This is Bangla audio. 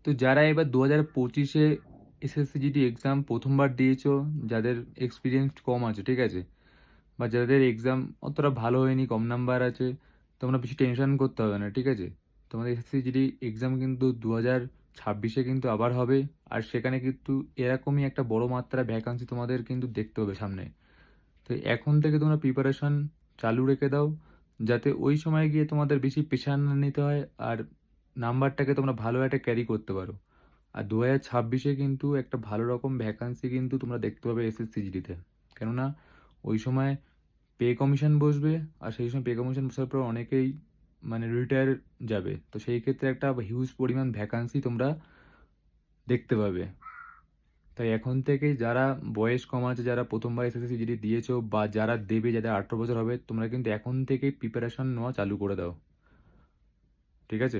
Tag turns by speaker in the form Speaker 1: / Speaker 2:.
Speaker 1: তো যারা এবার 2025-এ এসএসসি জিডি এক্সাম প্রথমবার দিয়েছো, যাদের এক্সপিরিয়েন্স কম আছে, ঠিক আছে, বা যাদের এক্সাম অতটা ভালো হয়নি, কম নাম্বার আছে, তোমরা বেশি টেনশন করতে হবে না, ঠিক আছে। তোমাদের এসএসসি জিডি এক্সাম কিন্তু 2026-এ কিন্তু আবার হবে। আর সেখানে কিন্তু এরকমই একটা বড় মাত্রায় ভ্যাকান্সি তোমাদের কিন্তু দেখতে হবে সামনে। তো এখন থেকে তোমরা প্রিপারেশন চালু রেখে দাও, যাতে ওই সময় গিয়ে তোমাদের বেশি প্রেশার না নিতে হয়, আর নাম্বারটাকে তোমরা ভালো একটা ক্যারি করতে পারো। আর 2026-এ কিন্তু একটা ভালো রকম ভ্যাকান্সি কিন্তু তোমরা দেখতে পাবে এসএসসি জিডিতে। কেননা ওই সময় পে কমিশন বসবে, আর সেই সময় পে কমিশন বসার পর অনেকেই মানে রিটায়ার যাবে, তো সেই ক্ষেত্রে একটা হিউজ পরিমাণ ভ্যাকান্সি তোমরা দেখতে পাবে। তাই এখন থেকেই যারা বয়স কম আছে, যারা প্রথমবার এসএসসি জিডি দিয়েছো বা যারা দেবে, যাদের 18 বছর হবে, তোমরা কিন্তু এখন থেকেই প্রিপারেশন নেওয়া চালু করে দাও, ঠিক আছে।